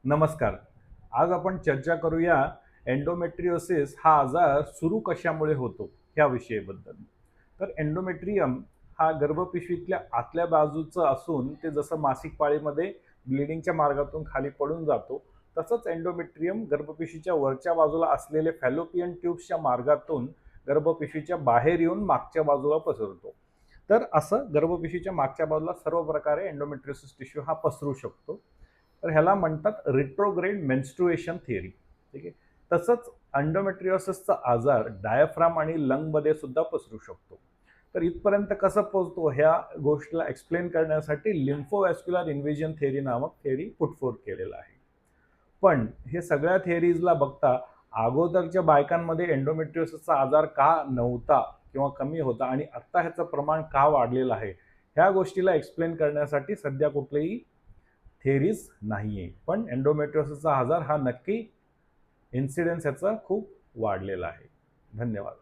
नमस्कार. आज आपण चर्चा करूया एंडोमेट्रियोसिस हा आजार सुरू कशामुळे होतो ह्या विषयाबद्दल. तर एंडोमेट्रियम हा गर्भपिशवीतल्या आतल्या बाजूचं असून ते जसं मासिक पाळीमध्ये ब्लिडिंगच्या मार्गातून खाली पडून जातो, तसंच एंडोमेट्रियम गर्भपिशवीच्या वरच्या बाजूला असलेले फॅलोपियन ट्यूब्सच्या मार्गातून गर्भपिशवीच्या बाहेर येऊन मागच्या बाजूला पसरतो. तर असं गर्भपिशवीच्या मागच्या बाजूला सर्व प्रकारे एंडोमेट्रियोसिस टिश्यू हा पसरू शकतो. तर ह्याला म्हणतात रिट्रोग्रेड मेन्स्ट्रुएशन थिअरी. ठीक आहे. तसंच एंडोमेट्रियोसिसचा आजार डायफ्राम आणि लंगमध्ये सुद्धा पसरू शकतो. तर इथपर्यंत कसं पोहोचतो ह्या गोष्टीला एक्सप्लेन करण्यासाठी लिम्फोवॅस्क्युलर इन्व्हेजन थिअरी नामक थिअरी पुटफोर्थ केलेला आहे. पण हे सगळ्या थिअरीजला बघता अगोदरच्या बायकांमध्ये एंडोमेट्रियोसिसचा आजार का नव्हता किंवा कमी होता आणि आता ह्याचं प्रमाण का वाढलेलं आहे, ह्या गोष्टीला एक्सप्लेन करण्यासाठी सध्या कुठलेही थिअरीज नाहीये. पण एंडोमेट्रियोसिसचा आजार हा नक्की इन्सिडेन्स ह्याचा खूप वाढलेला आहे. धन्यवाद.